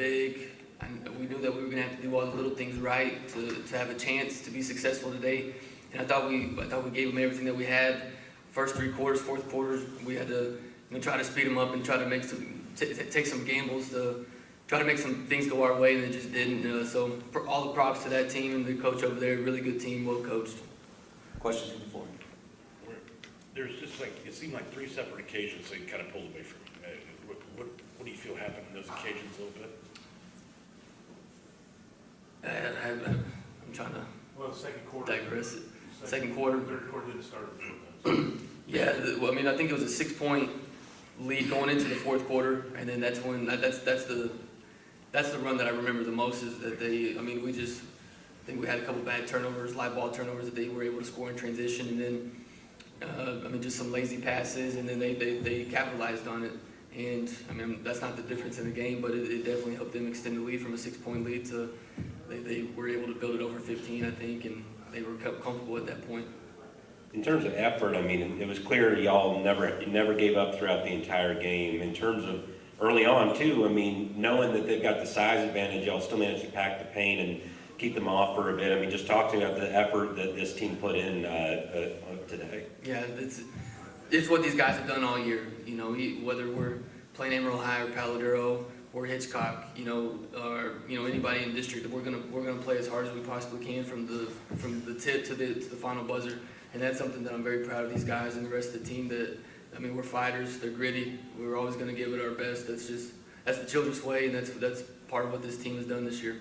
big. And we knew that we were going to have to do all the little things right to have a chance to be successful today. And I thought we gave them everything that we had. First 3 quarters, fourth quarters, we had to try to speed them up and try to make take some gambles to try to make some things go our way, and it just didn't. So for all the props to that team and the coach over there. Really good team, well coached. Questions from the floor? There's just it seemed like 3 separate occasions they kind of pulled away from you. What do you feel happened in those occasions a little bit? I'm trying to second quarter. digress it. Second quarter. Third quarter didn't start before. Yeah, well, I mean, I think it was a 6-point lead going into the fourth quarter, and then that's when that's the run that I remember the most is that I think we had a couple bad turnovers, live ball turnovers that they were able to score in transition, and then just some lazy passes, and then they capitalized on it. And I mean, that's not the difference in the game, but it definitely helped them extend the lead from a 6-point lead to they were able to build it over 15, I think, and they were comfortable at that point. In terms of effort, I mean, it was clear y'all never gave up throughout the entire game. In terms of early on too, I mean, knowing that they've got the size advantage, y'all still managed to pack the paint and keep them off for a bit. I mean, just talk to me about the effort that this team put in today. Yeah, it's what these guys have done all year. Whether we're playing Amarillo High or Paladero or Hitchcock, or anybody in district, that we're gonna play as hard as we possibly can from the tip to the final buzzer. And that's something that I'm very proud of these guys and the rest of the team. We're fighters. They're gritty. We're always going to give it our best. That's the Childress way, and that's part of what this team has done this year.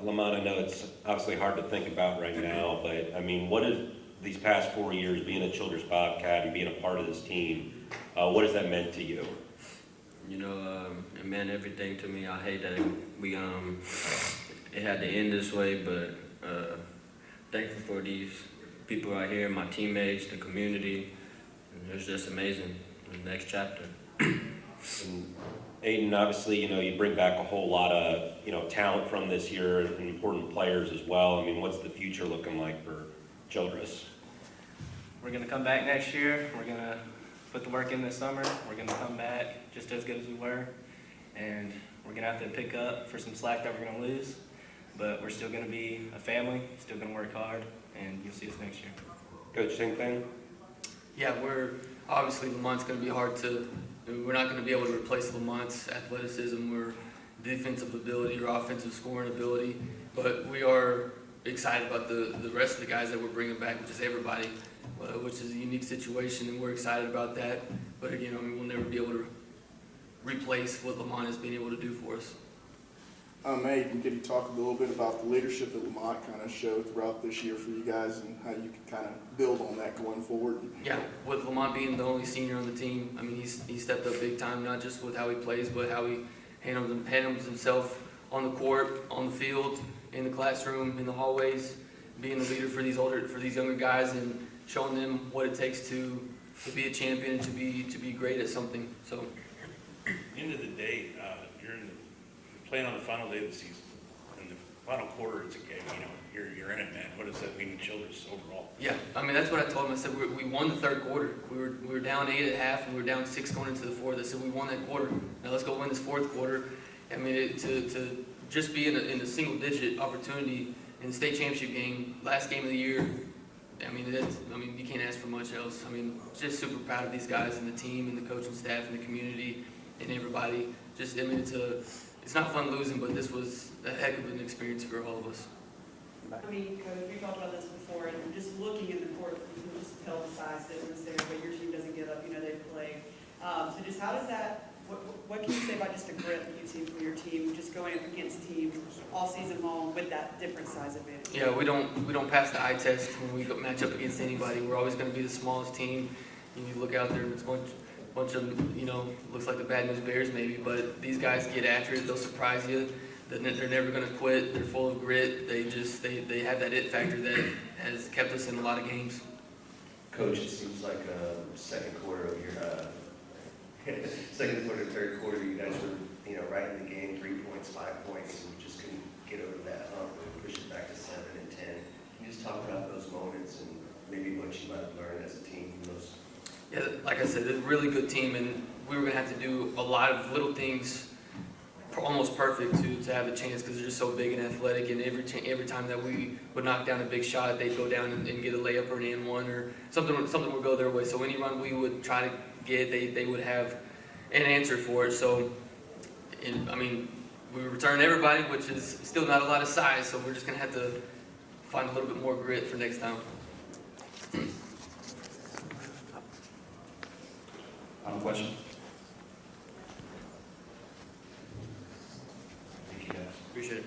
Lamont, I know it's obviously hard to think about right now, but I mean, what is these past 4 years being a Childress Bobcat and being a part of this team? What has that meant to you? It meant everything to me. I hate that it had to end this way, but thankful for these people right here, my teammates, the community. And it was just amazing. The next chapter. And Aiden, obviously, you bring back a whole lot of, talent from this year and important players as well. I mean, what's the future looking like for Childress? We're going to come back next year. We're going to put the work in this summer. We're going to come back just as good as we were. And we're going to have to pick up for some slack that we're going to lose. But we're still going to be a family, still going to work hard, and you'll see us next year. Coach, same thing? Yeah, obviously Lamont's going to be hard we're not going to be able to replace Lamont's athleticism or defensive ability or offensive scoring ability, but we are excited about the rest of the guys that we're bringing back, which is everybody, which is a unique situation, and we're excited about that. But again, we'll never be able to replace what Lamont has been able to do for us. Aiden, could you talk a little bit about the leadership that Lamont kind of showed throughout this year for you guys and how you can kind of build on that going forward? Yeah, with Lamont being the only senior on the team, he stepped up big time, not just with how he plays, but how he handles himself on the court, on the field, in the classroom, in the hallways, being the leader for these younger guys and showing them what it takes to be a champion and to be great at something. So, At the end of the day, you're playing on the final day of the season. In the final quarter, it's a game. You're in it, man. What does that mean to Childress overall? Yeah, that's what I told him. I said we won the third quarter. We were down 8 at half, and we were down 6 going into the fourth. I said we won that quarter. Now let's go win this fourth quarter. To just be in a single-digit opportunity in the state championship game, last game of the year. You can't ask for much else. Just super proud of these guys and the team and the coaching staff and the community and everybody. It's not fun losing, but this was a heck of an experience for all of us. Coach, we talked about this before, and just looking in the court, you can just tell the size difference there, but your team doesn't give up, they play. So just how does that, what can you say about just the grit that you've seen from your team, just going up against teams all season long with that different size advantage? Yeah, we don't pass the eye test when we match up against anybody. We're always going to be the smallest team. You look out there, it's a bunch of, looks like the Bad News Bears maybe, but these guys get after it. They'll surprise you. They're never going to quit. They're full of grit. They have that it factor that has kept us in a lot of games. Coach, it seems like second quarter of your third quarter, you guys were right in the game, 3 points, 5 points, and you just couldn't get over that hump and push it back to 7 and 10. Can you just talk about those moments and maybe what you might have learned as a team from those? Yeah, like I said, it's a really good team, and we were going to have to do a lot of little things on almost perfect to have a chance because they're just so big and athletic. And every time that we would knock down a big shot, they'd go down and get a layup or an and one or something would go their way. So any run we would try to get, they would have an answer for it. So, I mean, we return everybody, which is still not a lot of size. So we're just gonna have to find a little bit more grit for next time. Final question? Thank you, guys. Appreciate it.